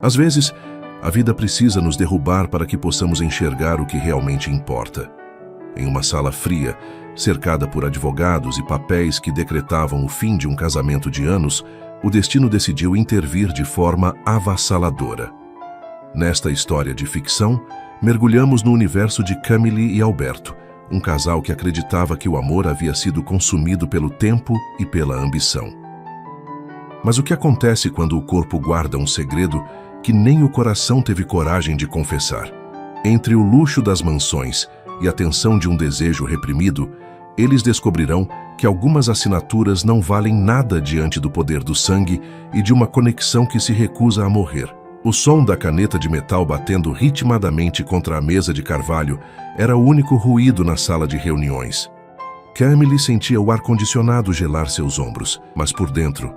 Às vezes, a vida precisa nos derrubar para que possamos enxergar o que realmente importa. Em uma sala fria, cercada por advogados e papéis que decretavam o fim de um casamento de anos, o destino decidiu intervir de forma avassaladora. Nesta história de ficção, mergulhamos no universo de Camille e Alberto, um casal que acreditava que o amor havia sido consumido pelo tempo e pela ambição. Mas o que acontece quando o corpo guarda um segredo que nem o coração teve coragem de confessar? Entre o luxo das mansões e a tensão de um desejo reprimido, eles descobrirão que algumas assinaturas não valem nada diante do poder do sangue e de uma conexão que se recusa a morrer. O som da caneta de metal batendo ritmadamente contra a mesa de carvalho era o único ruído na sala de reuniões. Camille sentia o ar-condicionado gelar seus ombros, mas por dentro,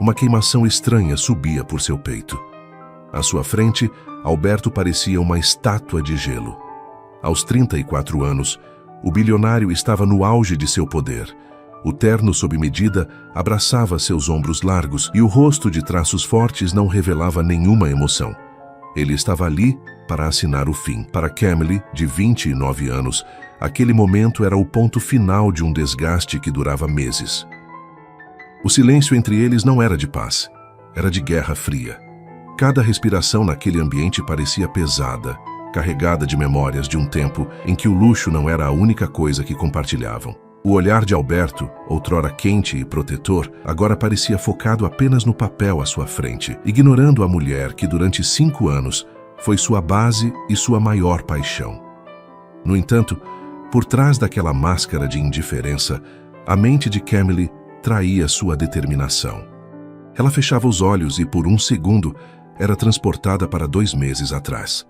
uma queimação estranha subia por seu peito. À sua frente, Alberto parecia uma estátua de gelo. Aos 34 anos, o bilionário estava no auge de seu poder. O terno sob medida abraçava seus ombros largos e o rosto de traços fortes não revelava nenhuma emoção. Ele estava ali para assinar o fim. Para Camille, de 29 anos, aquele momento era o ponto final de um desgaste que durava meses. O silêncio entre eles não era de paz, era de guerra fria. Cada respiração naquele ambiente parecia pesada, carregada de memórias de um tempo em que o luxo não era a única coisa que compartilhavam. O olhar de Alberto, outrora quente e protetor, agora parecia focado apenas no papel à sua frente, ignorando a mulher que durante 5 anos foi sua base e sua maior paixão. No entanto, por trás daquela máscara de indiferença, a mente de Camille traía sua determinação. Ela fechava os olhos e, por um segundo, era transportada para 2 meses atrás.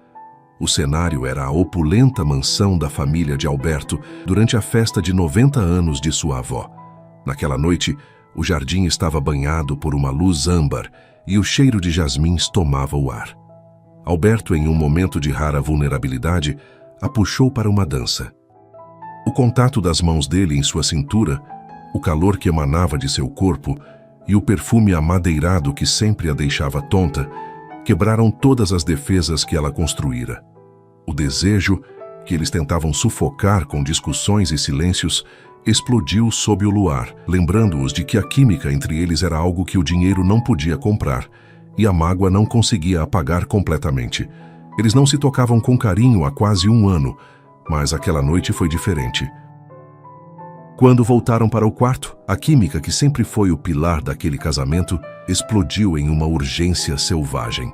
O cenário era a opulenta mansão da família de Alberto durante a festa de 90 anos de sua avó. Naquela noite, o jardim estava banhado por uma luz âmbar e o cheiro de jasmins tomava o ar. Alberto, em um momento de rara vulnerabilidade, a puxou para uma dança. O contato das mãos dele em sua cintura, o calor que emanava de seu corpo e o perfume amadeirado que sempre a deixava tonta, quebraram todas as defesas que ela construíra. O desejo, que eles tentavam sufocar com discussões e silêncios, explodiu sob o luar, lembrando-os de que a química entre eles era algo que o dinheiro não podia comprar e a mágoa não conseguia apagar completamente. Eles não se tocavam com carinho há quase 1 ano, mas aquela noite foi diferente. Quando voltaram para o quarto, a química que sempre foi o pilar daquele casamento explodiu em uma urgência selvagem.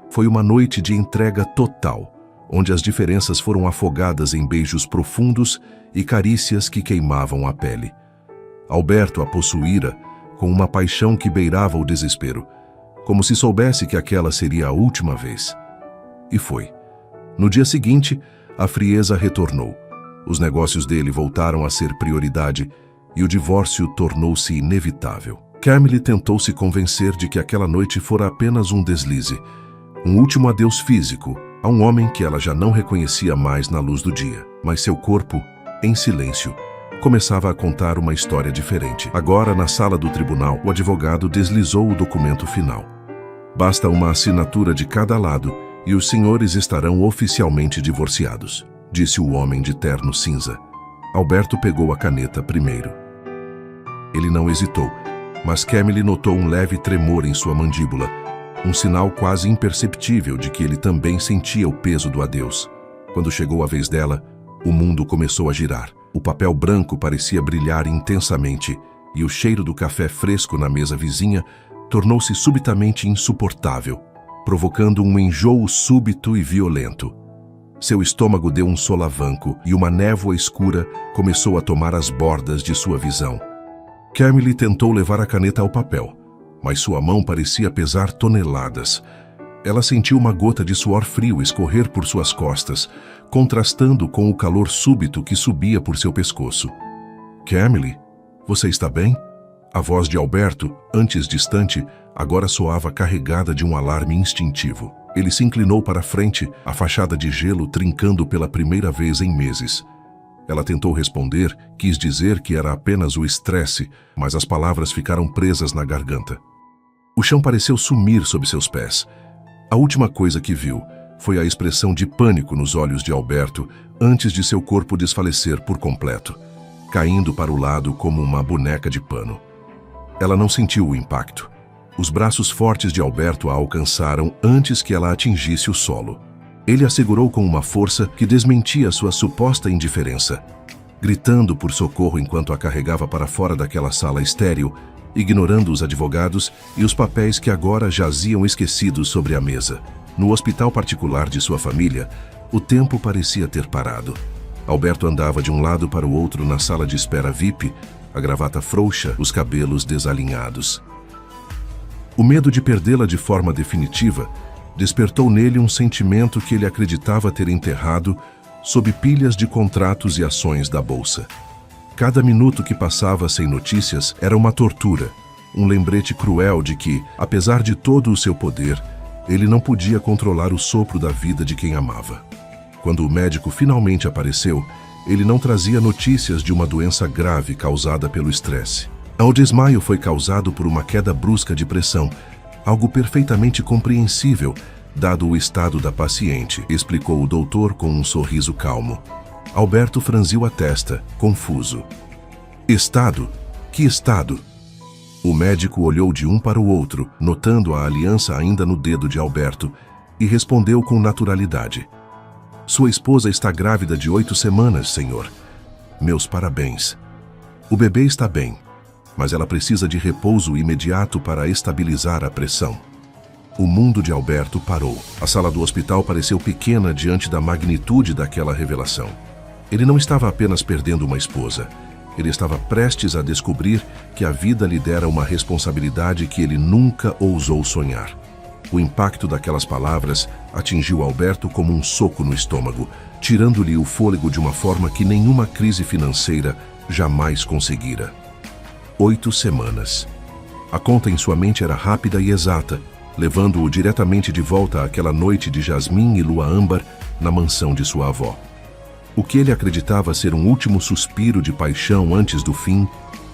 Foi uma noite de entrega total, onde as diferenças foram afogadas em beijos profundos e carícias que queimavam a pele. Alberto a possuíra com uma paixão que beirava o desespero, como se soubesse que aquela seria a última vez. E foi. No dia seguinte, a frieza retornou. Os negócios dele voltaram a ser prioridade e o divórcio tornou-se inevitável. Camille tentou se convencer de que aquela noite fora apenas um deslize, um último adeus físico a um homem que ela já não reconhecia mais na luz do dia. Mas seu corpo, em silêncio, começava a contar uma história diferente. Agora, na sala do tribunal, o advogado deslizou o documento final. Basta uma assinatura de cada lado e os senhores estarão oficialmente divorciados, disse o homem de terno cinza. Alberto pegou a caneta primeiro. Ele não hesitou, mas Camille notou um leve tremor em sua mandíbula, um sinal quase imperceptível de que ele também sentia o peso do adeus. Quando chegou a vez dela, o mundo começou a girar. O papel branco parecia brilhar intensamente e o cheiro do café fresco na mesa vizinha tornou-se subitamente insuportável, provocando um enjoo súbito e violento. Seu estômago deu um solavanco e uma névoa escura começou a tomar as bordas de sua visão. Camille tentou levar a caneta ao papel, mas sua mão parecia pesar toneladas. Ela sentiu uma gota de suor frio escorrer por suas costas, contrastando com o calor súbito que subia por seu pescoço. Camille, você está bem? A voz de Alberto, antes distante, agora soava carregada de um alarme instintivo. Ele se inclinou para a frente, a fachada de gelo trincando pela primeira vez em meses. Ela tentou responder, quis dizer que era apenas o estresse, mas as palavras ficaram presas na garganta. O chão pareceu sumir sob seus pés. A última coisa que viu foi a expressão de pânico nos olhos de Alberto antes de seu corpo desfalecer por completo, caindo para o lado como uma boneca de pano. Ela não sentiu o impacto. Os braços fortes de Alberto a alcançaram antes que ela atingisse o solo. Ele a segurou com uma força que desmentia sua suposta indiferença, gritando por socorro enquanto a carregava para fora daquela sala estéril, ignorando os advogados e os papéis que agora jaziam esquecidos sobre a mesa. No hospital particular de sua família, o tempo parecia ter parado. Alberto andava de um lado para o outro na sala de espera VIP, a gravata frouxa, os cabelos desalinhados. O medo de perdê-la de forma definitiva despertou nele um sentimento que ele acreditava ter enterrado sob pilhas de contratos e ações da bolsa. Cada minuto que passava sem notícias era uma tortura, um lembrete cruel de que, apesar de todo o seu poder, ele não podia controlar o sopro da vida de quem amava. Quando o médico finalmente apareceu, ele não trazia notícias de uma doença grave causada pelo estresse. O desmaio foi causado por uma queda brusca de pressão, algo perfeitamente compreensível, dado o estado da paciente, explicou o doutor com um sorriso calmo. Alberto franziu a testa, confuso. Estado? Que estado? O médico olhou de um para o outro, notando a aliança ainda no dedo de Alberto, e respondeu com naturalidade. Sua esposa está grávida de 8 semanas, senhor. Meus parabéns. O bebê está bem, mas ela precisa de repouso imediato para estabilizar a pressão. O mundo de Alberto parou. A sala do hospital pareceu pequena diante da magnitude daquela revelação. Ele não estava apenas perdendo uma esposa. Ele estava prestes a descobrir que a vida lhe dera uma responsabilidade que ele nunca ousou sonhar. O impacto daquelas palavras atingiu Alberto como um soco no estômago, tirando-lhe o fôlego de uma forma que nenhuma crise financeira jamais conseguira. 8 semanas. A conta em sua mente era rápida e exata, levando-o diretamente de volta àquela noite de jasmim e lua âmbar na mansão de sua avó. O que ele acreditava ser um último suspiro de paixão antes do fim,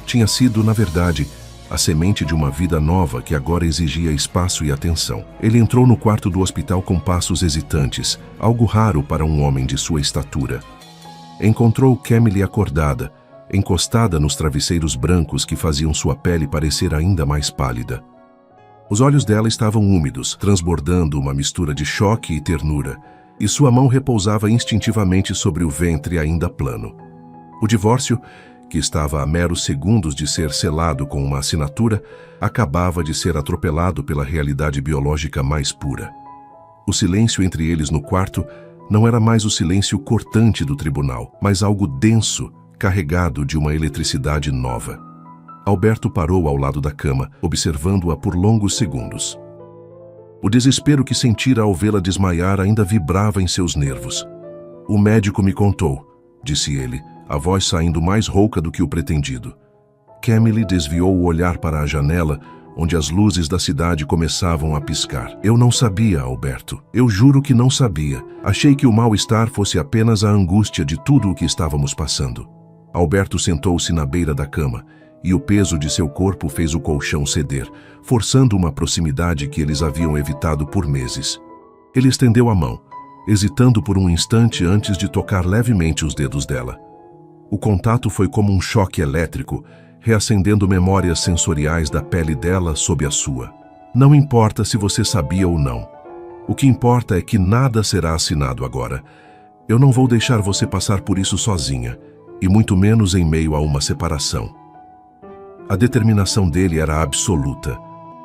tinha sido, na verdade, a semente de uma vida nova que agora exigia espaço e atenção. Ele entrou no quarto do hospital com passos hesitantes, algo raro para um homem de sua estatura. Encontrou Camille acordada, encostada nos travesseiros brancos que faziam sua pele parecer ainda mais pálida. Os olhos dela estavam úmidos, transbordando uma mistura de choque e ternura, e sua mão repousava instintivamente sobre o ventre ainda plano. O divórcio, que estava a meros segundos de ser selado com uma assinatura, acabava de ser atropelado pela realidade biológica mais pura. O silêncio entre eles no quarto não era mais o silêncio cortante do tribunal, mas algo denso, carregado de uma eletricidade nova. Alberto parou ao lado da cama, observando-a por longos segundos. O desespero que sentira ao vê-la desmaiar ainda vibrava em seus nervos. O médico me contou, disse ele, a voz saindo mais rouca do que o pretendido. Camille desviou o olhar para a janela, onde as luzes da cidade começavam a piscar. Eu não sabia, Alberto. Eu juro que não sabia. Achei que o mal-estar fosse apenas a angústia de tudo o que estávamos passando. Alberto sentou-se na beira da cama, e o peso de seu corpo fez o colchão ceder, forçando uma proximidade que eles haviam evitado por meses. Ele estendeu a mão, hesitando por um instante antes de tocar levemente os dedos dela. O contato foi como um choque elétrico, reacendendo memórias sensoriais da pele dela sob a sua. Não importa se você sabia ou não. O que importa é que nada será assinado agora. Eu não vou deixar você passar por isso sozinha, e muito menos em meio a uma separação. A determinação dele era absoluta.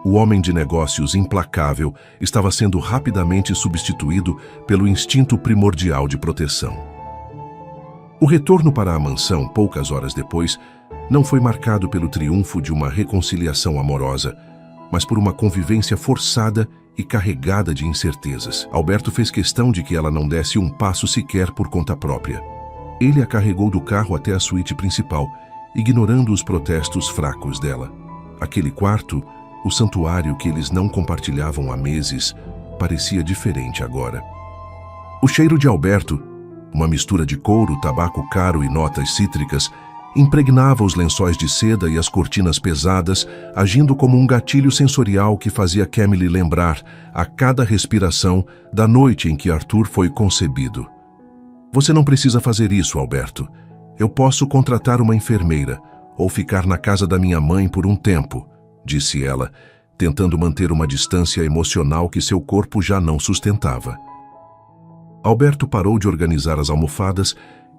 O homem de negócios implacável estava sendo rapidamente substituído pelo instinto primordial de proteção. O retorno para a mansão, poucas horas depois, não foi marcado pelo triunfo de uma reconciliação amorosa, mas por uma convivência forçada e carregada de incertezas. Alberto fez questão de que ela não desse um passo sequer por conta própria. Ele a carregou do carro até a suíte principal, ignorando os protestos fracos dela. Aquele quarto, o santuário que eles não compartilhavam há meses, parecia diferente agora. O cheiro de Alberto, uma mistura de couro, tabaco caro e notas cítricas, Impregnava os lençóis de seda e as cortinas pesadas, agindo como um gatilho sensorial que fazia Camille lembrar, a cada respiração, da noite em que Arthur foi concebido. Você não precisa fazer isso, Alberto. Eu posso contratar uma enfermeira ou ficar na casa da minha mãe por um tempo, disse ela, tentando manter uma distância emocional que seu corpo já não sustentava. Alberto parou de organizar as almofadas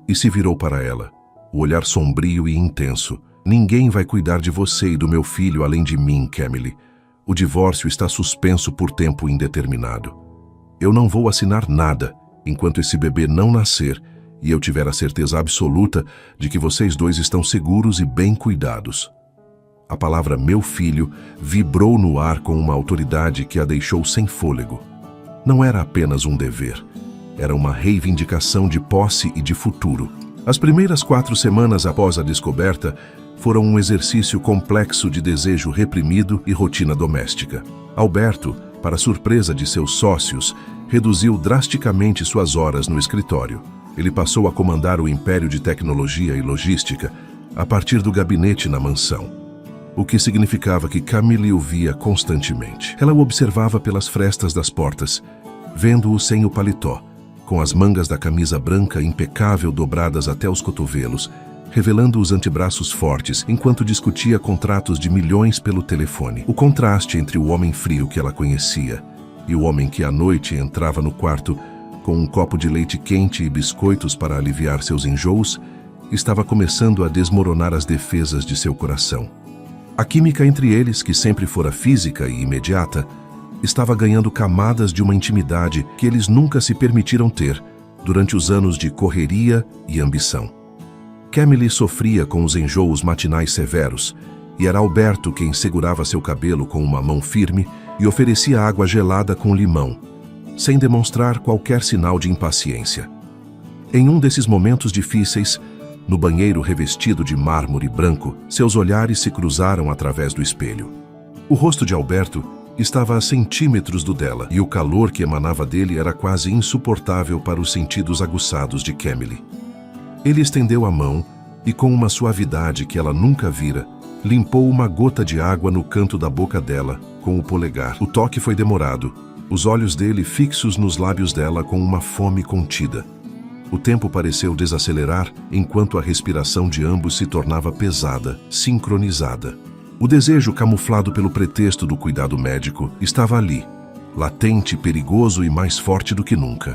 e se virou para ela, o olhar sombrio e intenso. Ninguém vai cuidar de você e do meu filho além de mim, Camille. O divórcio está suspenso por tempo indeterminado. Eu não vou assinar nada enquanto esse bebê não nascer e eu tiver a certeza absoluta de que vocês dois estão seguros e bem cuidados. A palavra meu filho vibrou no ar com uma autoridade que a deixou sem fôlego. Não era apenas um dever, era uma reivindicação de posse e de futuro. As primeiras 4 semanas após a descoberta foram um exercício complexo de desejo reprimido e rotina doméstica. Alberto, para surpresa de seus sócios, reduziu drasticamente suas horas no escritório. Ele passou a comandar o império de tecnologia e logística a partir do gabinete na mansão, o que significava que Camille o via constantemente. Ela o observava pelas frestas das portas, vendo-o sem o paletó, com as mangas da camisa branca impecável dobradas até os cotovelos, revelando os antebraços fortes enquanto discutia contratos de milhões pelo telefone. O contraste entre o homem frio que ela conhecia e o homem que à noite entrava no quarto com um copo de leite quente e biscoitos para aliviar seus enjoos, estava começando a desmoronar as defesas de seu coração. A química entre eles, que sempre fora física e imediata, estava ganhando camadas de uma intimidade que eles nunca se permitiram ter durante os anos de correria e ambição. Camille sofria com os enjoos matinais severos, e era Alberto quem segurava seu cabelo com uma mão firme e oferecia água gelada com limão, sem demonstrar qualquer sinal de impaciência. Em um desses momentos difíceis, no banheiro revestido de mármore branco, seus olhares se cruzaram através do espelho. O rosto de Alberto estava a centímetros do dela, e o calor que emanava dele era quase insuportável para os sentidos aguçados de Camille. Ele estendeu a mão e, com uma suavidade que ela nunca vira, limpou uma gota de água no canto da boca dela com o polegar. O toque foi demorado, os olhos dele fixos nos lábios dela com uma fome contida. O tempo pareceu desacelerar enquanto a respiração de ambos se tornava pesada, sincronizada. O desejo camuflado pelo pretexto do cuidado médico estava ali, latente, perigoso e mais forte do que nunca.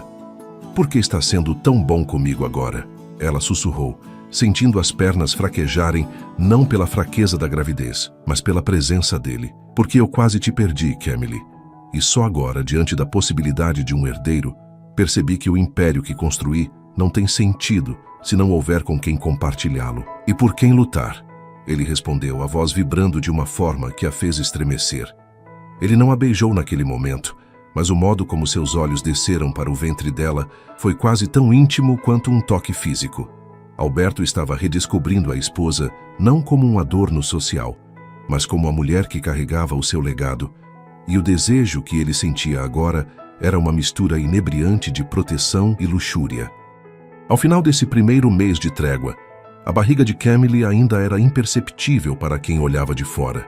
Por que está sendo tão bom comigo agora? Ela sussurrou, sentindo as pernas fraquejarem não pela fraqueza da gravidez, mas pela presença dele. Porque eu quase te perdi, Camille. E só agora, diante da possibilidade de um herdeiro, percebi que o império que construí não tem sentido se não houver com quem compartilhá-lo. E por quem lutar? Ele respondeu, a voz vibrando de uma forma que a fez estremecer. Ele não a beijou naquele momento, mas o modo como seus olhos desceram para o ventre dela foi quase tão íntimo quanto um toque físico. Alberto estava redescobrindo a esposa não como um adorno social, mas como a mulher que carregava o seu legado, e o desejo que ele sentia agora era uma mistura inebriante de proteção e luxúria. Ao final desse primeiro mês de trégua, a barriga de Camille ainda era imperceptível para quem olhava de fora,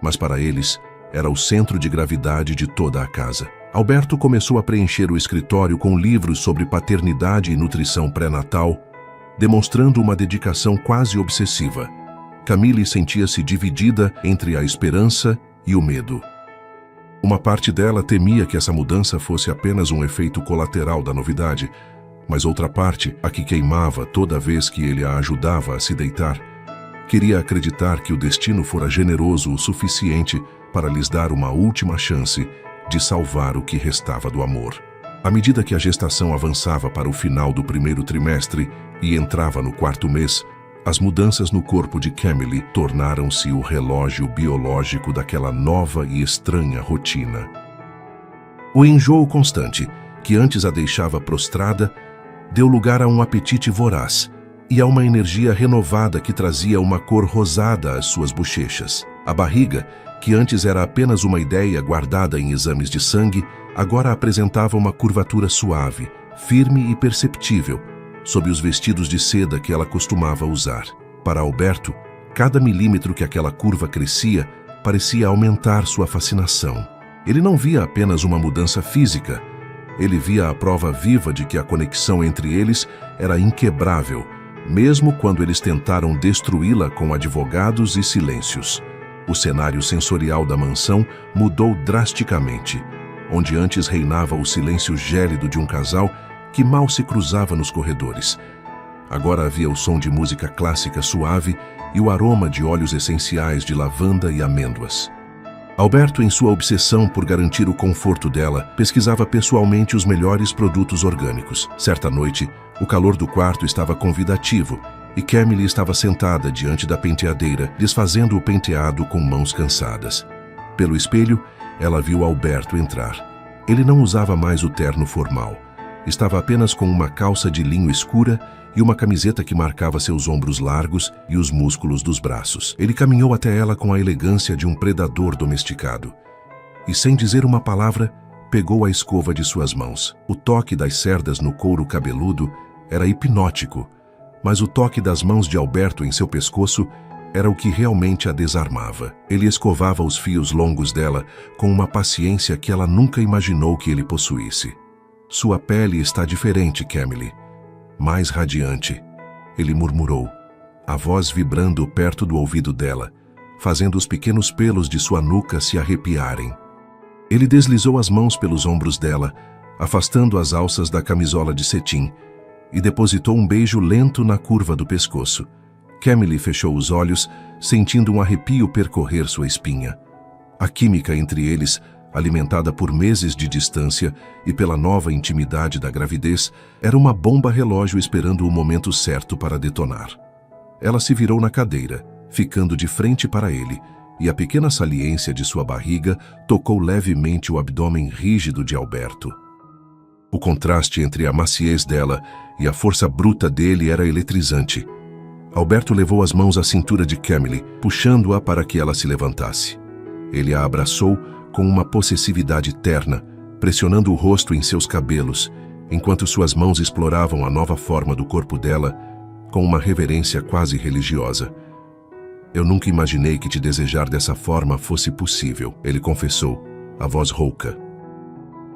mas para eles era o centro de gravidade de toda a casa. Alberto começou a preencher o escritório com livros sobre paternidade e nutrição pré-natal, demonstrando uma dedicação quase obsessiva. Camille sentia-se dividida entre a esperança e o medo. Uma parte dela temia que essa mudança fosse apenas um efeito colateral da novidade, mas outra parte, a que queimava toda vez que ele a ajudava a se deitar, queria acreditar que o destino fora generoso o suficiente para lhes dar uma última chance de salvar o que restava do amor. À medida que a gestação avançava para o final do primeiro trimestre e entrava no 4º mês, as mudanças no corpo de Camille tornaram-se o relógio biológico daquela nova e estranha rotina. O enjoo constante, que antes a deixava prostrada, deu lugar a um apetite voraz e a uma energia renovada que trazia uma cor rosada às suas bochechas. A barriga, que antes era apenas uma ideia guardada em exames de sangue, agora apresentava uma curvatura suave, firme e perceptível, sob os vestidos de seda que ela costumava usar. Para Alberto, cada milímetro que aquela curva crescia parecia aumentar sua fascinação. Ele não via apenas uma mudança física, ele via a prova viva de que a conexão entre eles era inquebrável, mesmo quando eles tentaram destruí-la com advogados e silêncios. O cenário sensorial da mansão mudou drasticamente. Onde antes reinava o silêncio gélido de um casal que mal se cruzava nos corredores. Agora havia o som de música clássica suave e o aroma de óleos essenciais de lavanda e amêndoas. Alberto, em sua obsessão por garantir o conforto dela, pesquisava pessoalmente os melhores produtos orgânicos. Certa noite, o calor do quarto estava convidativo e Camille estava sentada diante da penteadeira, desfazendo o penteado com mãos cansadas. Pelo espelho, ela viu Alberto entrar. Ele não usava mais o terno formal. Estava apenas com uma calça de linho escura e uma camiseta que marcava seus ombros largos e os músculos dos braços. Ele caminhou até ela com a elegância de um predador domesticado. E, sem dizer uma palavra, pegou a escova de suas mãos. O toque das cerdas no couro cabeludo era hipnótico, mas o toque das mãos de Alberto em seu pescoço era o que realmente a desarmava. Ele escovava os fios longos dela com uma paciência que ela nunca imaginou que ele possuísse. Sua pele está diferente, Camille. Mais radiante, ele murmurou, a voz vibrando perto do ouvido dela, fazendo os pequenos pelos de sua nuca se arrepiarem. Ele deslizou as mãos pelos ombros dela, afastando as alças da camisola de cetim, e depositou um beijo lento na curva do pescoço. Camille fechou os olhos, sentindo um arrepio percorrer sua espinha. A química entre eles, alimentada por meses de distância e pela nova intimidade da gravidez, era uma bomba relógio esperando o momento certo para detonar. Ela se virou na cadeira, ficando de frente para ele, e a pequena saliência de sua barriga tocou levemente o abdômen rígido de Alberto. O contraste entre a maciez dela e a força bruta dele era eletrizante. Alberto levou as mãos à cintura de Camille, puxando-a para que ela se levantasse. Ele a abraçou com uma possessividade terna, pressionando o rosto em seus cabelos, enquanto suas mãos exploravam a nova forma do corpo dela com uma reverência quase religiosa. Eu nunca imaginei que te desejar dessa forma fosse possível, ele confessou, a voz rouca.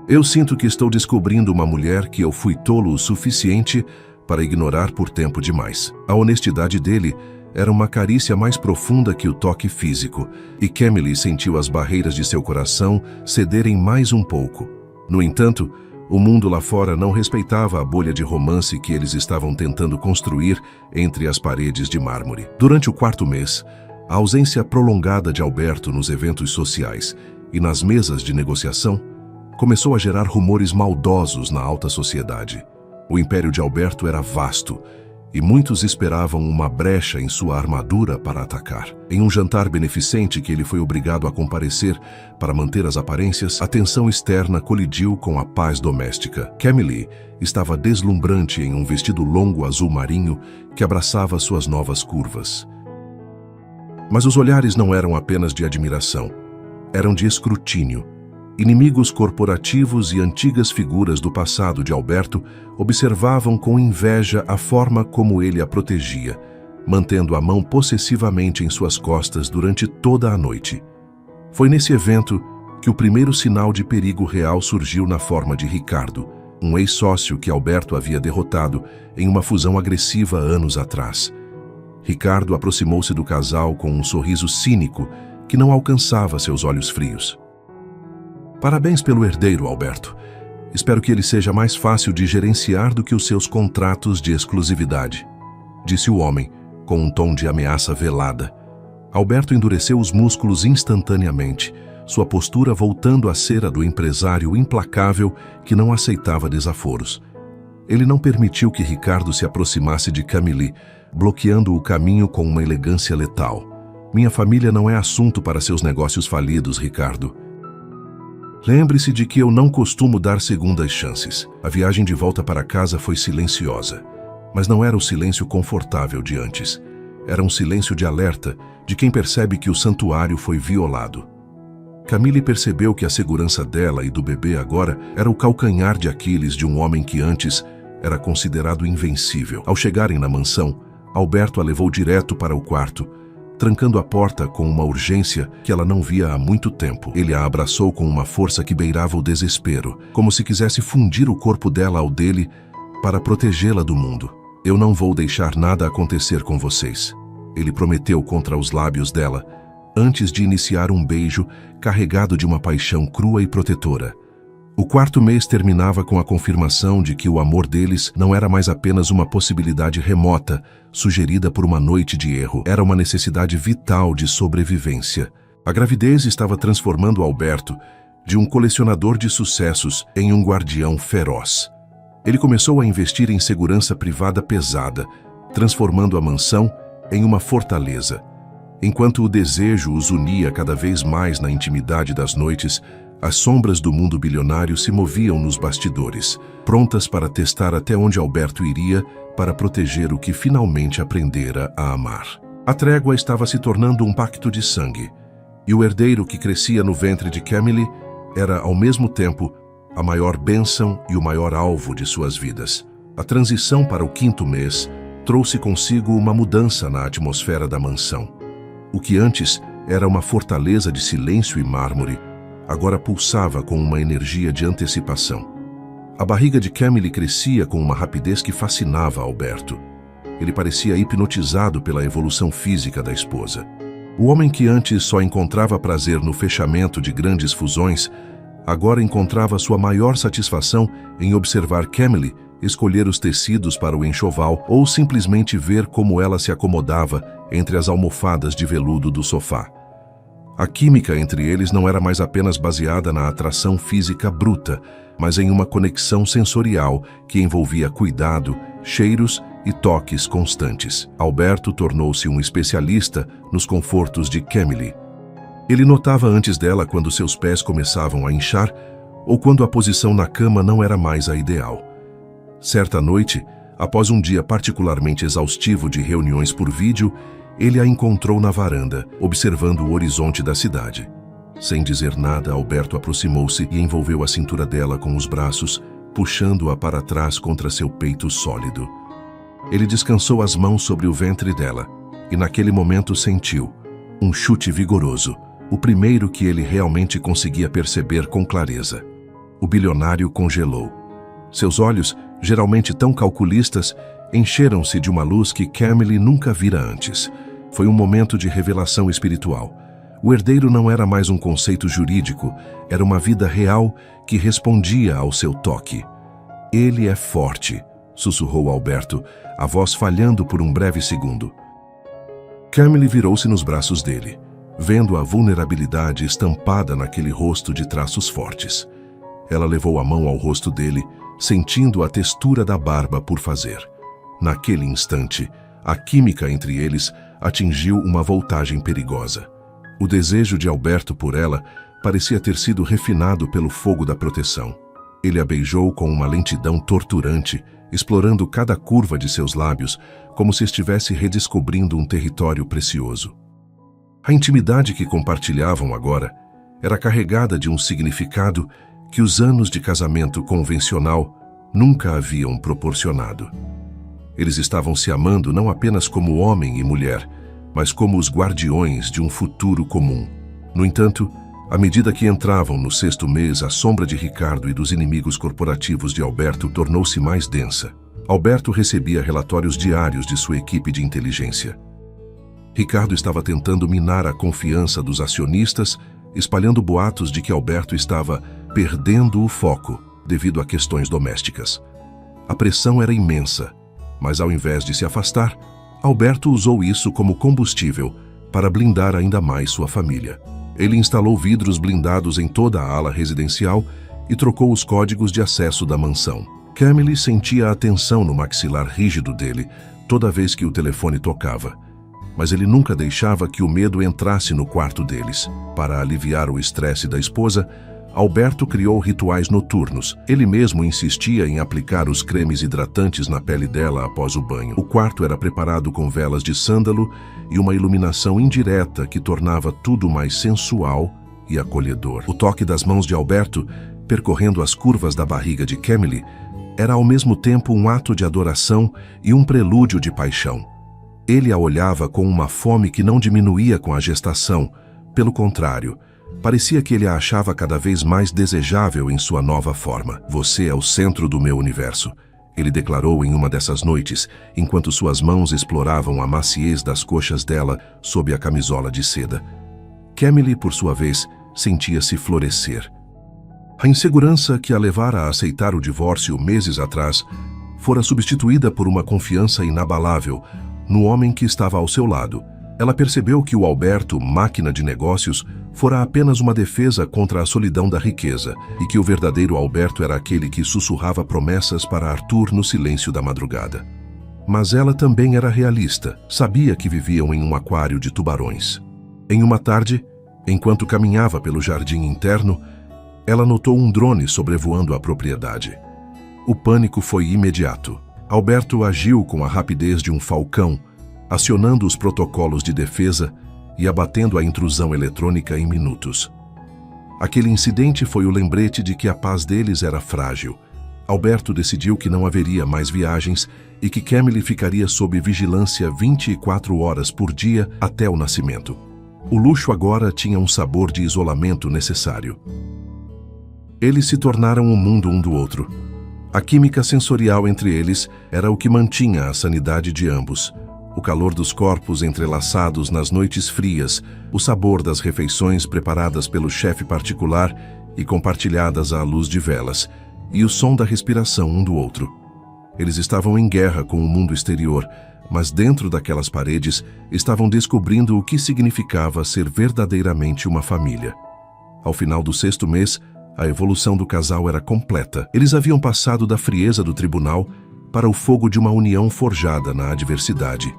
Eu sinto que estou descobrindo uma mulher que eu fui tolo o suficiente para ignorar por tempo demais. A honestidade dele era uma carícia mais profunda que o toque físico, e Camille sentiu as barreiras de seu coração cederem mais um pouco. No entanto, o mundo lá fora não respeitava a bolha de romance que eles estavam tentando construir entre as paredes de mármore. Durante o quarto mês, a ausência prolongada de Alberto nos eventos sociais e nas mesas de negociação começou a gerar rumores maldosos na alta sociedade. O império de Alberto era vasto, e muitos esperavam uma brecha em sua armadura para atacar. Em um jantar beneficente que ele foi obrigado a comparecer para manter as aparências, a tensão externa colidiu com a paz doméstica. Camille estava deslumbrante em um vestido longo azul marinho que abraçava suas novas curvas. Mas os olhares não eram apenas de admiração, eram de escrutínio. Inimigos corporativos e antigas figuras do passado de Alberto observavam com inveja a forma como ele a protegia, mantendo a mão possessivamente em suas costas durante toda a noite. Foi nesse evento que o primeiro sinal de perigo real surgiu na forma de Ricardo, um ex-sócio que Alberto havia derrotado em uma fusão agressiva anos atrás. Ricardo aproximou-se do casal com um sorriso cínico que não alcançava seus olhos frios. Parabéns pelo herdeiro, Alberto. Espero que ele seja mais fácil de gerenciar do que os seus contratos de exclusividade, disse o homem, com um tom de ameaça velada. Alberto endureceu os músculos instantaneamente, sua postura voltando a ser a do empresário implacável que não aceitava desaforos. Ele não permitiu que Ricardo se aproximasse de Camille, bloqueando o caminho com uma elegância letal. Minha família não é assunto para seus negócios falidos, Ricardo. Lembre-se de que eu não costumo dar segundas chances. A viagem de volta para casa foi silenciosa, mas não era o silêncio confortável de antes. Era um silêncio de alerta de quem percebe que o santuário foi violado. Camille percebeu que a segurança dela e do bebê agora era o calcanhar de Aquiles de um homem que antes era considerado invencível. Ao chegarem na mansão, Alberto a levou direto para o quarto, trancando a porta com uma urgência que ela não via há muito tempo. Ele a abraçou com uma força que beirava o desespero, como se quisesse fundir o corpo dela ao dele para protegê-la do mundo. Eu não vou deixar nada acontecer com vocês, ele prometeu contra os lábios dela, antes de iniciar um beijo carregado de uma paixão crua e protetora. O quarto mês terminava com a confirmação de que o amor deles não era mais apenas uma possibilidade remota, sugerida por uma noite de erro. Era uma necessidade vital de sobrevivência. A gravidez estava transformando Alberto de um colecionador de sucessos em um guardião feroz. Ele começou a investir em segurança privada pesada, transformando a mansão em uma fortaleza. Enquanto o desejo os unia cada vez mais na intimidade das noites, as sombras do mundo bilionário se moviam nos bastidores, prontas para testar até onde Alberto iria para proteger o que finalmente aprendera a amar. A trégua estava se tornando um pacto de sangue, e o herdeiro que crescia no ventre de Camille era, ao mesmo tempo, a maior bênção e o maior alvo de suas vidas. A transição para o 5º mês trouxe consigo uma mudança na atmosfera da mansão. O que antes era uma fortaleza de silêncio e mármore, agora pulsava com uma energia de antecipação. A barriga de Camille crescia com uma rapidez que fascinava Alberto. Ele parecia hipnotizado pela evolução física da esposa. O homem que antes só encontrava prazer no fechamento de grandes fusões, agora encontrava sua maior satisfação em observar Camille escolher os tecidos para o enxoval ou simplesmente ver como ela se acomodava entre as almofadas de veludo do sofá. A química entre eles não era mais apenas baseada na atração física bruta, mas em uma conexão sensorial que envolvia cuidado, cheiros e toques constantes. Alberto tornou-se um especialista nos confortos de Camille. Ele notava antes dela quando seus pés começavam a inchar ou quando a posição na cama não era mais a ideal. Certa noite, após um dia particularmente exaustivo de reuniões por vídeo, ele a encontrou na varanda, observando o horizonte da cidade. Sem dizer nada, Alberto aproximou-se e envolveu a cintura dela com os braços, puxando-a para trás contra seu peito sólido. Ele descansou as mãos sobre o ventre dela e naquele momento sentiu um chute vigoroso, o primeiro que ele realmente conseguia perceber com clareza. O bilionário congelou. Seus olhos, geralmente tão calculistas, encheram-se de uma luz que Camille nunca vira antes. Foi um momento de revelação espiritual. O herdeiro não era mais um conceito jurídico, era uma vida real que respondia ao seu toque. Ele é forte, sussurrou Alberto, a voz falhando por um breve segundo. Camille virou-se nos braços dele, vendo a vulnerabilidade estampada naquele rosto de traços fortes. Ela levou a mão ao rosto dele, sentindo a textura da barba por fazer. Naquele instante, a química entre eles atingiu uma voltagem perigosa. O desejo de Alberto por ela parecia ter sido refinado pelo fogo da proteção. Ele a beijou com uma lentidão torturante, explorando cada curva de seus lábios, como se estivesse redescobrindo um território precioso. A intimidade que compartilhavam agora era carregada de um significado que os anos de casamento convencional nunca haviam proporcionado. Eles estavam se amando não apenas como homem e mulher, mas como os guardiões de um futuro comum. No entanto, à medida que entravam no 6º mês, a sombra de Ricardo e dos inimigos corporativos de Alberto tornou-se mais densa. Alberto recebia relatórios diários de sua equipe de inteligência. Ricardo estava tentando minar a confiança dos acionistas, espalhando boatos de que Alberto estava perdendo o foco devido a questões domésticas. A pressão era imensa, mas ao invés de se afastar, Alberto usou isso como combustível para blindar ainda mais sua família. Ele instalou vidros blindados em toda a ala residencial e trocou os códigos de acesso da mansão. Camille sentia a tensão no maxilar rígido dele toda vez que o telefone tocava, mas ele nunca deixava que o medo entrasse no quarto deles. Para aliviar o estresse da esposa, Alberto criou rituais noturnos. Ele mesmo insistia em aplicar os cremes hidratantes na pele dela após o banho. O quarto era preparado com velas de sândalo e uma iluminação indireta que tornava tudo mais sensual e acolhedor. O toque das mãos de Alberto, percorrendo as curvas da barriga de Camille, era ao mesmo tempo um ato de adoração e um prelúdio de paixão. Ele a olhava com uma fome que não diminuía com a gestação. Pelo contrário, parecia que ele a achava cada vez mais desejável em sua nova forma. "Você é o centro do meu universo", ele declarou em uma dessas noites, enquanto suas mãos exploravam a maciez das coxas dela sob a camisola de seda. Camille, por sua vez, sentia-se florescer. A insegurança que a levara a aceitar o divórcio meses atrás fora substituída por uma confiança inabalável no homem que estava ao seu lado. Ela percebeu que o Alberto, máquina de negócios, fora apenas uma defesa contra a solidão da riqueza e que o verdadeiro Alberto era aquele que sussurrava promessas para Arthur no silêncio da madrugada. Mas ela também era realista, sabia que viviam em um aquário de tubarões. Em uma tarde, enquanto caminhava pelo jardim interno, ela notou um drone sobrevoando a propriedade. O pânico foi imediato. Alberto agiu com a rapidez de um falcão, acionando os protocolos de defesa e abatendo a intrusão eletrônica em minutos. Aquele incidente foi o lembrete de que a paz deles era frágil. Alberto decidiu que não haveria mais viagens e que Camille ficaria sob vigilância 24 horas por dia até o nascimento. O luxo agora tinha um sabor de isolamento necessário. Eles se tornaram um mundo um do outro. A química sensorial entre eles era o que mantinha a sanidade de ambos. O calor dos corpos entrelaçados nas noites frias, o sabor das refeições preparadas pelo chefe particular e compartilhadas à luz de velas, e o som da respiração um do outro. Eles estavam em guerra com o mundo exterior, mas dentro daquelas paredes estavam descobrindo o que significava ser verdadeiramente uma família. Ao final do 6º mês, a evolução do casal era completa. Eles haviam passado da frieza do tribunal para o fogo de uma união forjada na adversidade.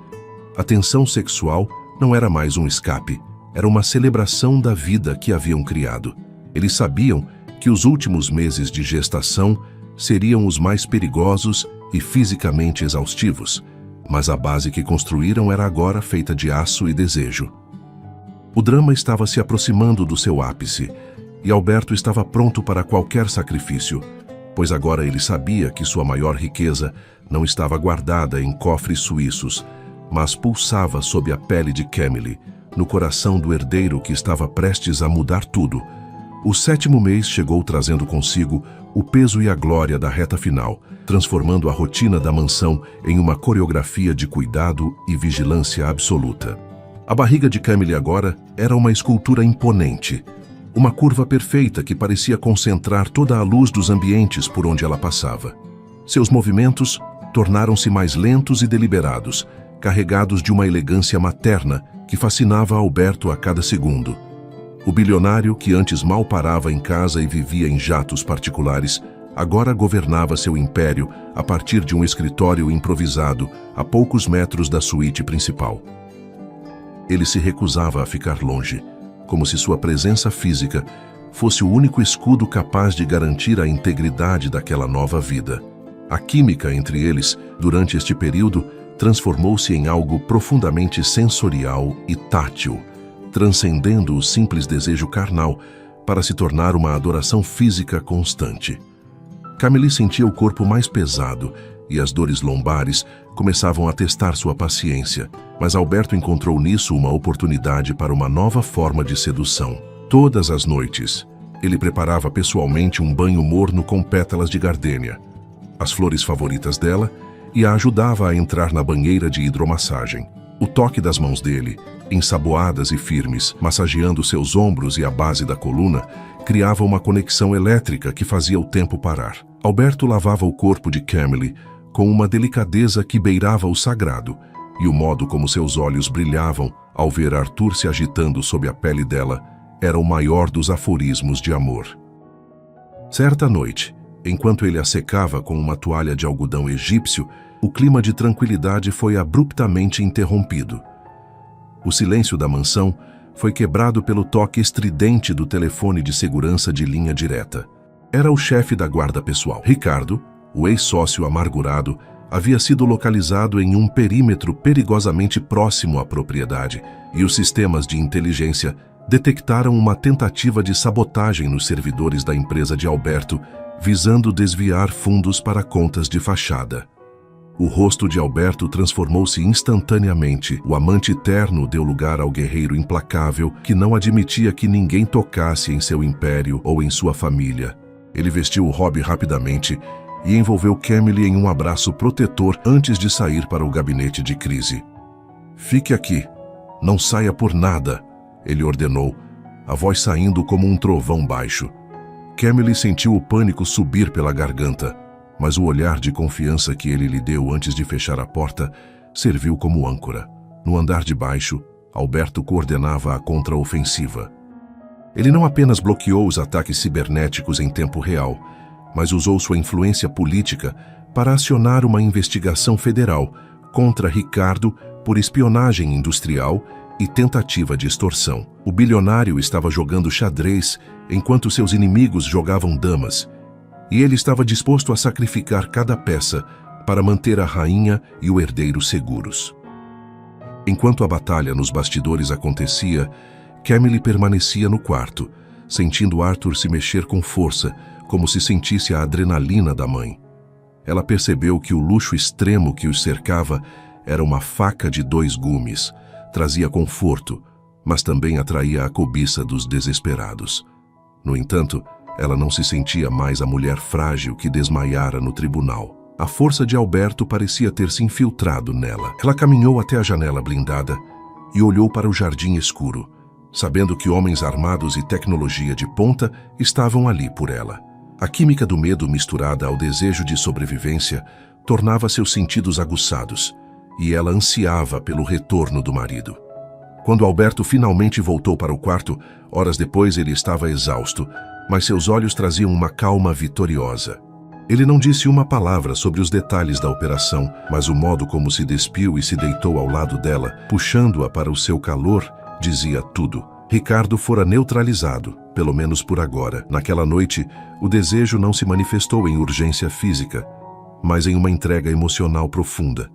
A tensão sexual não era mais um escape, era uma celebração da vida que haviam criado. Eles sabiam que os últimos meses de gestação seriam os mais perigosos e fisicamente exaustivos, mas a base que construíram era agora feita de aço e desejo. O drama estava se aproximando do seu ápice, e Alberto estava pronto para qualquer sacrifício, pois agora ele sabia que sua maior riqueza não estava guardada em cofres suíços, mas pulsava sob a pele de Camille, no coração do herdeiro que estava prestes a mudar tudo. O 7º mês chegou trazendo consigo o peso e a glória da reta final, transformando a rotina da mansão em uma coreografia de cuidado e vigilância absoluta. A barriga de Camille agora era uma escultura imponente, uma curva perfeita que parecia concentrar toda a luz dos ambientes por onde ela passava. Seus movimentos tornaram-se mais lentos e deliberados, carregados de uma elegância materna que fascinava Alberto a cada segundo. O bilionário, que antes mal parava em casa e vivia em jatos particulares, agora governava seu império a partir de um escritório improvisado a poucos metros da suíte principal. Ele se recusava a ficar longe, como se sua presença física fosse o único escudo capaz de garantir a integridade daquela nova vida. A química entre eles, durante este período, transformou-se em algo profundamente sensorial e tátil, transcendendo o simples desejo carnal para se tornar uma adoração física constante. Camille sentia o corpo mais pesado e as dores lombares começavam a testar sua paciência, mas Alberto encontrou nisso uma oportunidade para uma nova forma de sedução. Todas as noites, ele preparava pessoalmente um banho morno com pétalas de gardênia, as flores favoritas dela, e a ajudava a entrar na banheira de hidromassagem. O toque das mãos dele, ensaboadas e firmes, massageando seus ombros e a base da coluna, criava uma conexão elétrica que fazia o tempo parar. Alberto lavava o corpo de Camille com uma delicadeza que beirava o sagrado, e o modo como seus olhos brilhavam ao ver Arthur se agitando sob a pele dela era o maior dos aforismos de amor. Certa noite, enquanto ele a secava com uma toalha de algodão egípcio, o clima de tranquilidade foi abruptamente interrompido. O silêncio da mansão foi quebrado pelo toque estridente do telefone de segurança de linha direta. Era o chefe da guarda pessoal. Ricardo, o ex-sócio amargurado, havia sido localizado em um perímetro perigosamente próximo à propriedade, e os sistemas de inteligência detectaram uma tentativa de sabotagem nos servidores da empresa de Alberto, visando desviar fundos para contas de fachada. O rosto de Alberto transformou-se instantaneamente. O amante terno deu lugar ao guerreiro implacável que não admitia que ninguém tocasse em seu império ou em sua família. Ele vestiu o Robb rapidamente e envolveu Camille em um abraço protetor antes de sair para o gabinete de crise. "Fique aqui. Não saia por nada", ele ordenou, a voz saindo como um trovão baixo. Camille sentiu o pânico subir pela garganta, mas o olhar de confiança que ele lhe deu antes de fechar a porta serviu como âncora. No andar de baixo, Alberto coordenava a contraofensiva. Ele não apenas bloqueou os ataques cibernéticos em tempo real, mas usou sua influência política para acionar uma investigação federal contra Ricardo por espionagem industrial e tentativa de extorsão. O bilionário estava jogando xadrez enquanto seus inimigos jogavam damas, e ele estava disposto a sacrificar cada peça para manter a rainha e o herdeiro seguros. Enquanto a batalha nos bastidores acontecia, Camille permanecia no quarto, sentindo Arthur se mexer com força, como se sentisse a adrenalina da mãe. Ela percebeu que o luxo extremo que os cercava era uma faca de 2 gumes, trazia conforto, mas também atraía a cobiça dos desesperados. No entanto, ela não se sentia mais a mulher frágil que desmaiara no tribunal. A força de Alberto parecia ter se infiltrado nela. Ela caminhou até a janela blindada e olhou para o jardim escuro, sabendo que homens armados e tecnologia de ponta estavam ali por ela. A química do medo misturada ao desejo de sobrevivência tornava seus sentidos aguçados, e ela ansiava pelo retorno do marido. Quando Alberto finalmente voltou para o quarto, horas depois ele estava exausto, mas seus olhos traziam uma calma vitoriosa. Ele não disse uma palavra sobre os detalhes da operação, mas o modo como se despiu e se deitou ao lado dela, puxando-a para o seu calor, dizia tudo. Ricardo fora neutralizado, pelo menos por agora. Naquela noite, o desejo não se manifestou em urgência física, mas em uma entrega emocional profunda.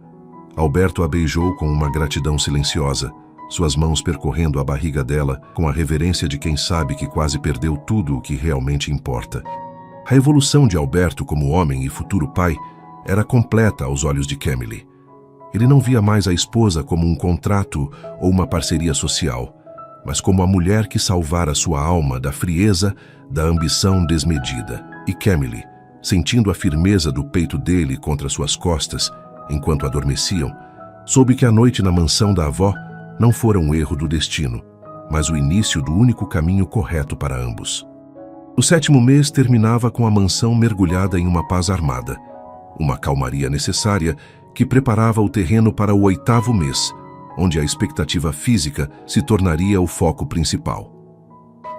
Alberto a beijou com uma gratidão silenciosa, suas mãos percorrendo a barriga dela com a reverência de quem sabe que quase perdeu tudo o que realmente importa. A evolução de Alberto como homem e futuro pai era completa aos olhos de Camille. Ele não via mais a esposa como um contrato ou uma parceria social, mas como a mulher que salvara sua alma da frieza, da ambição desmedida. E Camille, sentindo a firmeza do peito dele contra suas costas, enquanto adormeciam, soube que a noite na mansão da avó não fora um erro do destino, mas o início do único caminho correto para ambos. O 7º mês terminava com a mansão mergulhada em uma paz armada, uma calmaria necessária que preparava o terreno para o 8º mês, onde a expectativa física se tornaria o foco principal.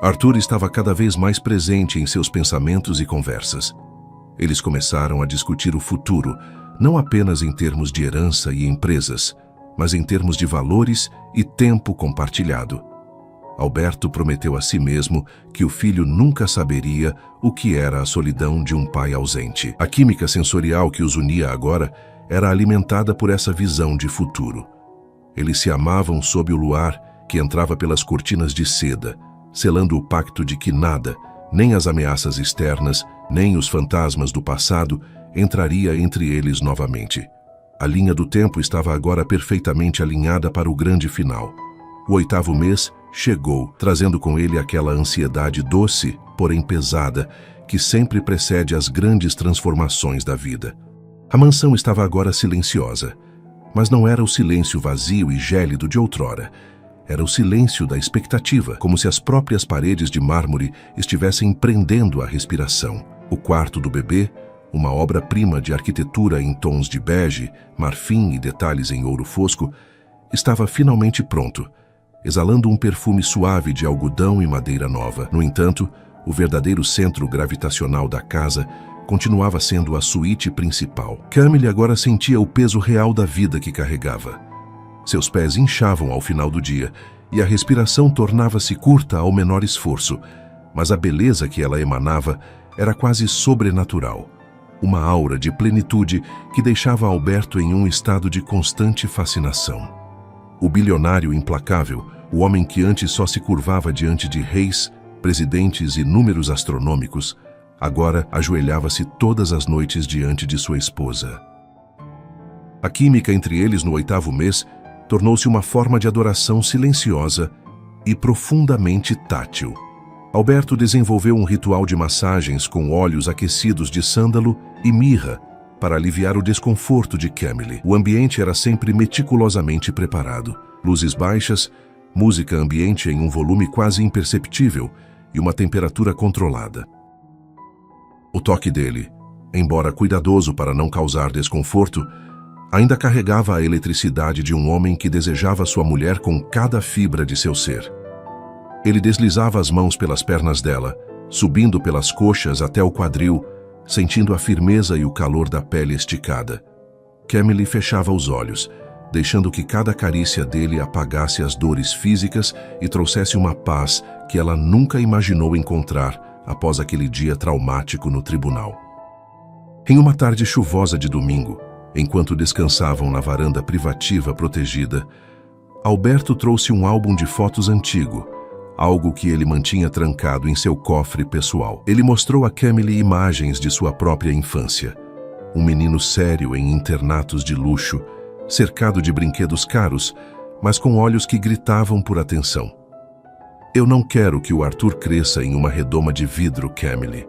Arthur estava cada vez mais presente em seus pensamentos e conversas. Eles começaram a discutir o futuro, não apenas em termos de herança e empresas, mas em termos de valores e tempo compartilhado. Alberto prometeu a si mesmo que o filho nunca saberia o que era a solidão de um pai ausente. A química sensorial que os unia agora era alimentada por essa visão de futuro. Eles se amavam sob o luar que entrava pelas cortinas de seda, selando o pacto de que nada, nem as ameaças externas, nem os fantasmas do passado, entraria entre eles novamente. A linha do tempo estava agora perfeitamente alinhada para o grande final. O 8º mês chegou, trazendo com ele aquela ansiedade doce, porém pesada, que sempre precede as grandes transformações da vida. A mansão estava agora silenciosa, mas não era o silêncio vazio e gélido de outrora. Era o silêncio da expectativa, como se as próprias paredes de mármore estivessem prendendo a respiração. O quarto do bebê, uma obra-prima de arquitetura em tons de bege, marfim e detalhes em ouro fosco, estava finalmente pronto, exalando um perfume suave de algodão e madeira nova. No entanto, o verdadeiro centro gravitacional da casa continuava sendo a suíte principal. Camille agora sentia o peso real da vida que carregava. Seus pés inchavam ao final do dia e a respiração tornava-se curta ao menor esforço, mas a beleza que ela emanava era quase sobrenatural. Uma aura de plenitude que deixava Alberto em um estado de constante fascinação. O bilionário implacável, o homem que antes só se curvava diante de reis, presidentes e números astronômicos, agora ajoelhava-se todas as noites diante de sua esposa. A química entre eles no 8º mês tornou-se uma forma de adoração silenciosa e profundamente tátil. Alberto desenvolveu um ritual de massagens com óleos aquecidos de sândalo e mirra para aliviar o desconforto de Camille. O ambiente era sempre meticulosamente preparado. Luzes baixas, música ambiente em um volume quase imperceptível e uma temperatura controlada. O toque dele, embora cuidadoso para não causar desconforto, ainda carregava a eletricidade de um homem que desejava sua mulher com cada fibra de seu ser. Ele deslizava as mãos pelas pernas dela, subindo pelas coxas até o quadril, sentindo a firmeza e o calor da pele esticada. Camille fechava os olhos, deixando que cada carícia dele apagasse as dores físicas e trouxesse uma paz que ela nunca imaginou encontrar após aquele dia traumático no tribunal. Em uma tarde chuvosa de domingo, enquanto descansavam na varanda privativa protegida, Alberto trouxe um álbum de fotos antigo, algo que ele mantinha trancado em seu cofre pessoal. Ele mostrou a Camille imagens de sua própria infância. Um menino sério em internatos de luxo, cercado de brinquedos caros, mas com olhos que gritavam por atenção. Eu não quero que o Arthur cresça em uma redoma de vidro, Camille.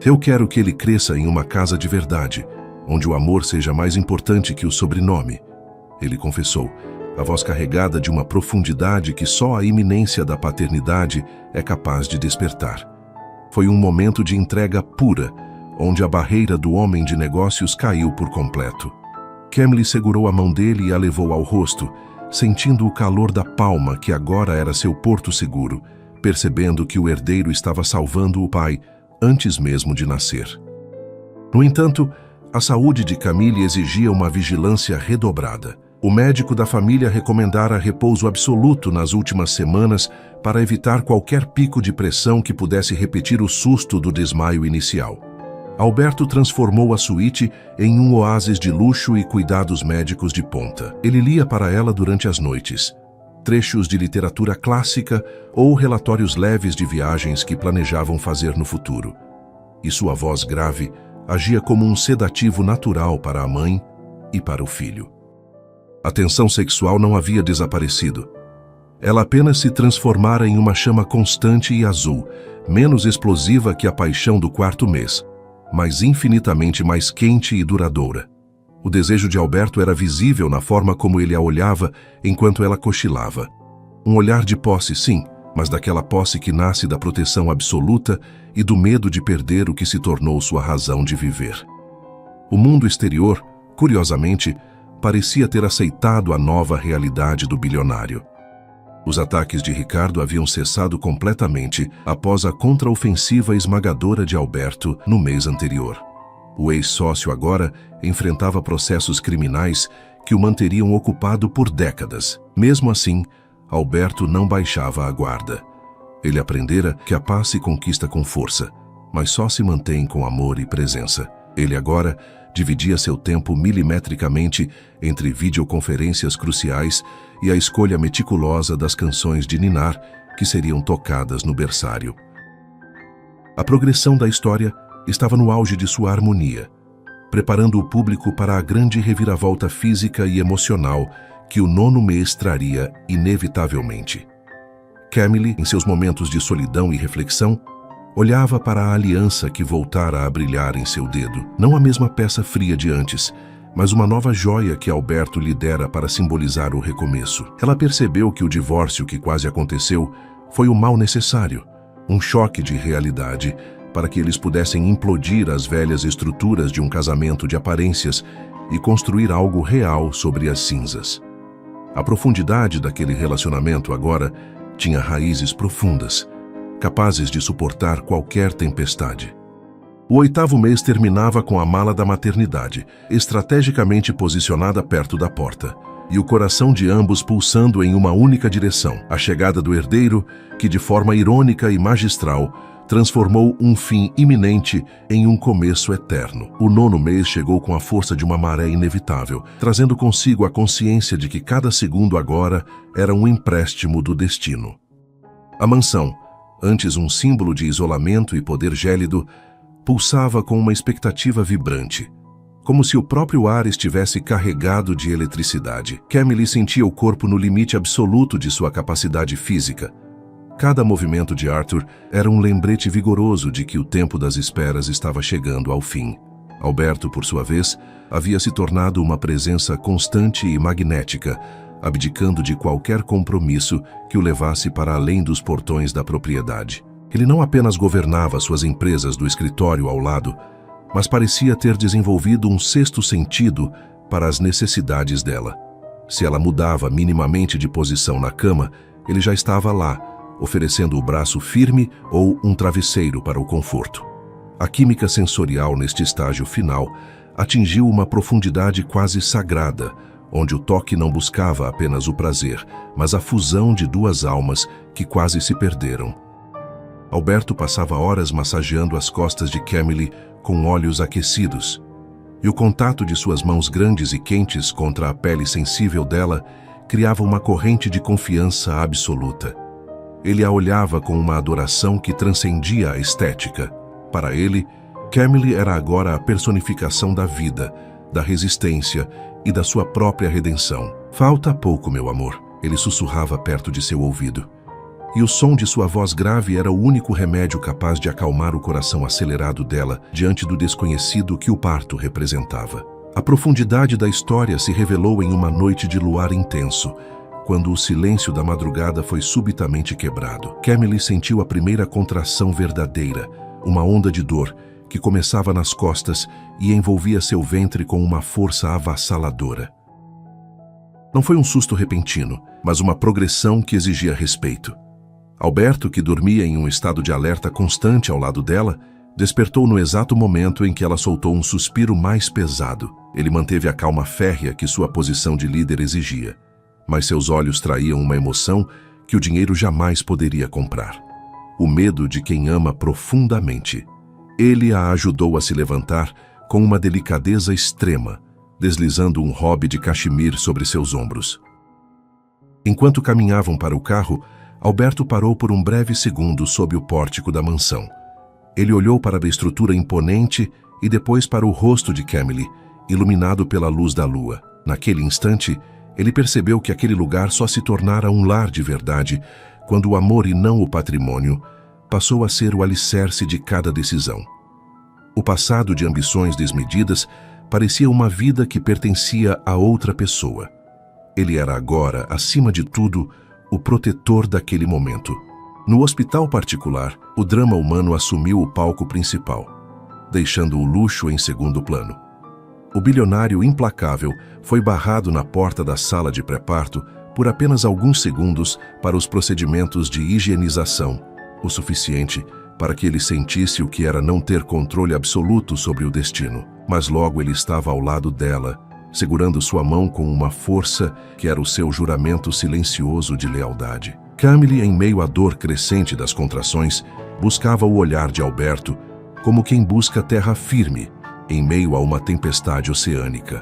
Eu quero que ele cresça em uma casa de verdade, onde o amor seja mais importante que o sobrenome, ele confessou, a voz carregada de uma profundidade que só a iminência da paternidade é capaz de despertar. Foi um momento de entrega pura, onde a barreira do homem de negócios caiu por completo. Camille segurou a mão dele e a levou ao rosto, sentindo o calor da palma que agora era seu porto seguro, percebendo que o herdeiro estava salvando o pai antes mesmo de nascer. No entanto, a saúde de Camille exigia uma vigilância redobrada. O médico da família recomendara repouso absoluto nas últimas semanas para evitar qualquer pico de pressão que pudesse repetir o susto do desmaio inicial. Alberto transformou a suíte em um oásis de luxo e cuidados médicos de ponta. Ele lia para ela durante as noites, trechos de literatura clássica ou relatórios leves de viagens que planejavam fazer no futuro. E sua voz grave agia como um sedativo natural para a mãe e para o filho. A tensão sexual não havia desaparecido. Ela apenas se transformara em uma chama constante e azul, menos explosiva que a paixão do 4º mês, mas infinitamente mais quente e duradoura. O desejo de Alberto era visível na forma como ele a olhava enquanto ela cochilava. Um olhar de posse, sim, mas daquela posse que nasce da proteção absoluta e do medo de perder o que se tornou sua razão de viver. O mundo exterior, curiosamente, parecia ter aceitado a nova realidade do bilionário. Os ataques de Ricardo haviam cessado completamente após a contraofensiva esmagadora de Alberto no mês anterior. O ex-sócio agora enfrentava processos criminais que o manteriam ocupado por décadas. Mesmo assim, Alberto não baixava a guarda. Ele aprendera que a paz se conquista com força, mas só se mantém com amor e presença. Ele agora dividia seu tempo milimetricamente entre videoconferências cruciais e a escolha meticulosa das canções de ninar que seriam tocadas no berçário. A progressão da história estava no auge de sua harmonia, preparando o público para a grande reviravolta física e emocional que o 9º mês traria inevitavelmente. Camille, em seus momentos de solidão e reflexão, olhava para a aliança que voltara a brilhar em seu dedo. Não a mesma peça fria de antes, mas uma nova joia que Alberto lhe dera para simbolizar o recomeço. Ela percebeu que o divórcio que quase aconteceu foi o mal necessário, um choque de realidade para que eles pudessem implodir as velhas estruturas de um casamento de aparências e construir algo real sobre as cinzas. A profundidade daquele relacionamento agora tinha raízes profundas, capazes de suportar qualquer tempestade. O 8º mês terminava com a mala da maternidade, estrategicamente posicionada perto da porta, e o coração de ambos pulsando em uma única direção, a chegada do herdeiro, que de forma irônica e magistral transformou um fim iminente em um começo eterno. O 9º mês chegou com a força de uma maré inevitável, trazendo consigo a consciência de que cada segundo agora era um empréstimo do destino. A mansão, antes um símbolo de isolamento e poder gélido, pulsava com uma expectativa vibrante. como se o próprio ar estivesse carregado de eletricidade. Camille sentia o corpo no limite absoluto de sua capacidade física. Cada movimento de Arthur era um lembrete vigoroso de que o tempo das esperas estava chegando ao fim. Alberto, por sua vez, havia se tornado uma presença constante e magnética, abdicando de qualquer compromisso que o levasse para além dos portões da propriedade. Ele não apenas governava suas empresas do escritório ao lado, mas parecia ter desenvolvido um sexto sentido para as necessidades dela. Se ela mudava minimamente de posição na cama, ele já estava lá, oferecendo o braço firme ou um travesseiro para o conforto. A química sensorial neste estágio final atingiu uma profundidade quase sagrada, onde o toque não buscava apenas o prazer, mas a fusão de duas almas que quase se perderam. Alberto passava horas massageando as costas de Camille com óleos aquecidos, e o contato de suas mãos grandes e quentes contra a pele sensível dela criava uma corrente de confiança absoluta. Ele a olhava com uma adoração que transcendia a estética. Para ele, Camille era agora a personificação da vida, da resistência e da sua própria redenção. "Falta pouco, meu amor", ele sussurrava perto de seu ouvido. E o som de sua voz grave era o único remédio capaz de acalmar o coração acelerado dela diante do desconhecido que o parto representava. A profundidade da história se revelou em uma noite de luar intenso, quando o silêncio da madrugada foi subitamente quebrado. Camille sentiu a primeira contração verdadeira, uma onda de dor que começava nas costas e envolvia seu ventre com uma força avassaladora. Não foi um susto repentino, mas uma progressão que exigia respeito. Alberto, que dormia em um estado de alerta constante ao lado dela, despertou no exato momento em que ela soltou um suspiro mais pesado. Ele manteve a calma férrea que sua posição de líder exigia, mas seus olhos traíam uma emoção que o dinheiro jamais poderia comprar. O medo de quem ama profundamente. Ele a ajudou a se levantar com uma delicadeza extrema, deslizando um hobby de cachemir sobre seus ombros. Enquanto caminhavam para o carro, Alberto parou por um breve segundo sob o pórtico da mansão. Ele olhou para a estrutura imponente e depois para o rosto de Camille, iluminado pela luz da lua. Naquele instante, ele percebeu que aquele lugar só se tornara um lar de verdade quando o amor e não o patrimônio passou a ser o alicerce de cada decisão. O passado de ambições desmedidas parecia uma vida que pertencia a outra pessoa. Ele era agora, acima de tudo, o protetor daquele momento. No hospital particular, o drama humano assumiu o palco principal, deixando o luxo em segundo plano. O bilionário implacável foi barrado na porta da sala de pré-parto por apenas alguns segundos para os procedimentos de higienização, o suficiente para que ele sentisse o que era não ter controle absoluto sobre o destino. Mas logo ele estava ao lado dela, segurando sua mão com uma força que era o seu juramento silencioso de lealdade. Camille, em meio à dor crescente das contrações, buscava o olhar de Alberto como quem busca terra firme em meio a uma tempestade oceânica.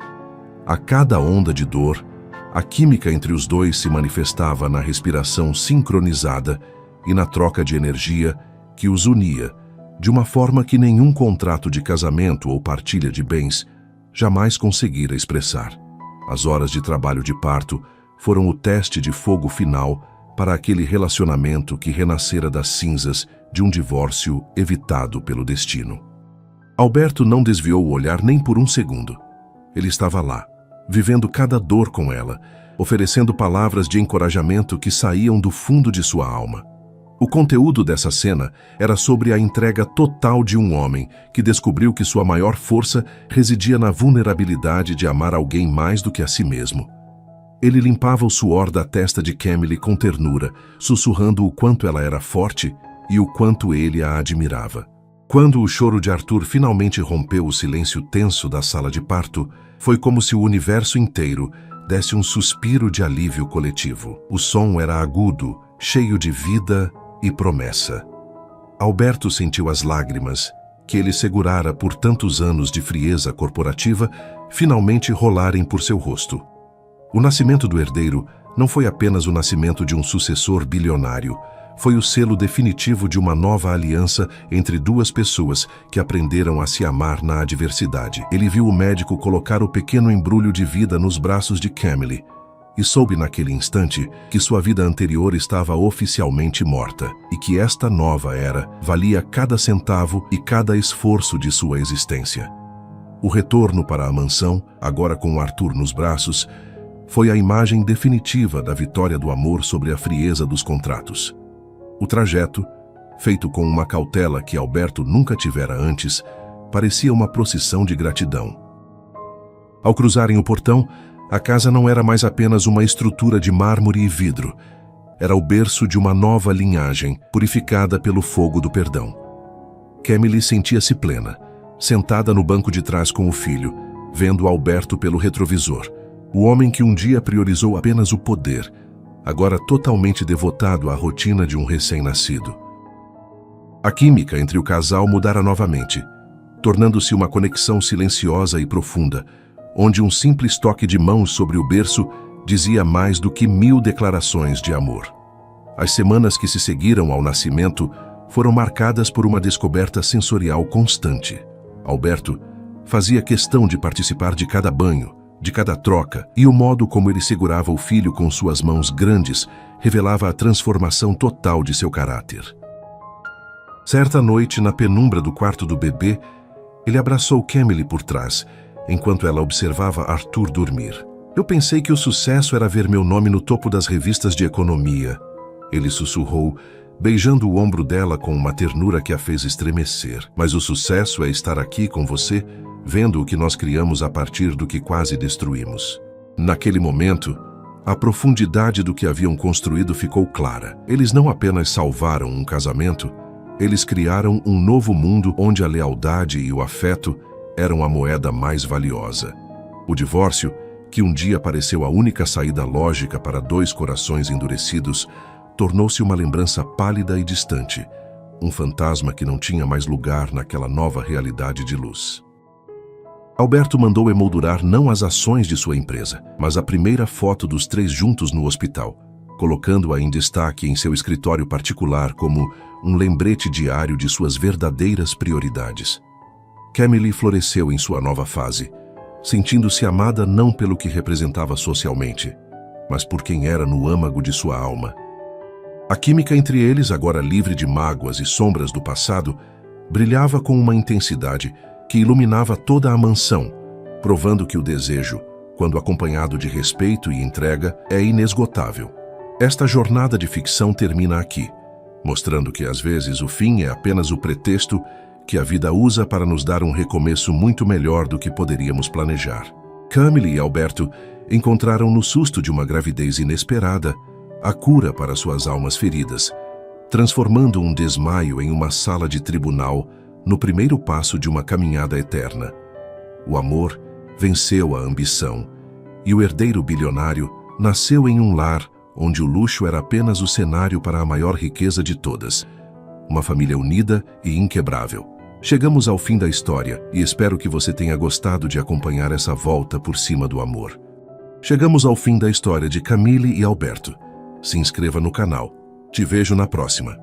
A cada onda de dor, a química entre os dois se manifestava na respiração sincronizada e na troca de energia que os unia, de uma forma que nenhum contrato de casamento ou partilha de bens jamais conseguira expressar. As horas de trabalho de parto foram o teste de fogo final para aquele relacionamento que renascera das cinzas de um divórcio evitado pelo destino. Alberto não desviou o olhar nem por um segundo. Ele estava lá, vivendo cada dor com ela, oferecendo palavras de encorajamento que saíam do fundo de sua alma. O conteúdo dessa cena era sobre a entrega total de um homem que descobriu que sua maior força residia na vulnerabilidade de amar alguém mais do que a si mesmo. Ele limpava o suor da testa de Camille com ternura, sussurrando o quanto ela era forte e o quanto ele a admirava. Quando o choro de Arthur finalmente rompeu o silêncio tenso da sala de parto, foi como se o universo inteiro desse um suspiro de alívio coletivo. O som era agudo, cheio de vida e promessa. Alberto sentiu as lágrimas, que ele segurara por tantos anos de frieza corporativa, finalmente rolarem por seu rosto. O nascimento do herdeiro não foi apenas o nascimento de um sucessor bilionário, foi o selo definitivo de uma nova aliança entre duas pessoas que aprenderam a se amar na adversidade. Ele viu o médico colocar o pequeno embrulho de vida nos braços de Camille e soube naquele instante que sua vida anterior estava oficialmente morta e que esta nova era valia cada centavo e cada esforço de sua existência. O retorno para a mansão, agora com Arthur nos braços, foi a imagem definitiva da vitória do amor sobre a frieza dos contratos. O trajeto, feito com uma cautela que Alberto nunca tivera antes, parecia uma procissão de gratidão. Ao cruzarem o portão, a casa não era mais apenas uma estrutura de mármore e vidro. Era o berço de uma nova linhagem, purificada pelo fogo do perdão. Camille sentia-se plena, sentada no banco de trás com o filho, vendo Alberto pelo retrovisor. O homem que um dia priorizou apenas o poder, agora totalmente devotado à rotina de um recém-nascido. A química entre o casal mudara novamente, tornando-se uma conexão silenciosa e profunda, onde um simples toque de mãos sobre o berço dizia mais do que 1000 declarações de amor. As semanas que se seguiram ao nascimento foram marcadas por uma descoberta sensorial constante. Alberto fazia questão de participar de cada banho, de cada troca, e o modo como ele segurava o filho com suas mãos grandes revelava a transformação total de seu caráter. Certa noite, na penumbra do quarto do bebê, ele abraçou Camille por trás, enquanto ela observava Arthur dormir. Eu pensei que o sucesso era ver meu nome no topo das revistas de economia, ele sussurrou, beijando o ombro dela com uma ternura que a fez estremecer. Mas o sucesso é estar aqui com você, vendo o que nós criamos a partir do que quase destruímos. Naquele momento, a profundidade do que haviam construído ficou clara. Eles não apenas salvaram um casamento, eles criaram um novo mundo onde a lealdade e o afeto eram a moeda mais valiosa. O divórcio, que um dia pareceu a única saída lógica para dois corações endurecidos, tornou-se uma lembrança pálida e distante, um fantasma que não tinha mais lugar naquela nova realidade de luz. Alberto mandou emoldurar não as ações de sua empresa, mas a primeira foto dos três juntos no hospital, colocando-a em destaque em seu escritório particular como um lembrete diário de suas verdadeiras prioridades. Camille floresceu em sua nova fase, sentindo-se amada não pelo que representava socialmente, mas por quem era no âmago de sua alma. A química entre eles, agora livre de mágoas e sombras do passado, brilhava com uma intensidade que iluminava toda a mansão, provando que o desejo, quando acompanhado de respeito e entrega, é inesgotável. Esta jornada de ficção termina aqui, mostrando que às vezes o fim é apenas o pretexto que a vida usa para nos dar um recomeço muito melhor do que poderíamos planejar. Camille e Alberto encontraram no susto de uma gravidez inesperada a cura para suas almas feridas, transformando um desmaio em uma sala de tribunal no primeiro passo de uma caminhada eterna. O amor venceu a ambição, e o herdeiro bilionário nasceu em um lar onde o luxo era apenas o cenário para a maior riqueza de todas. Uma família unida e inquebrável. Chegamos ao fim da história e espero que você tenha gostado de acompanhar essa volta por cima do amor. Chegamos ao fim da história de Camille e Alberto. Se inscreva no canal. Te vejo na próxima.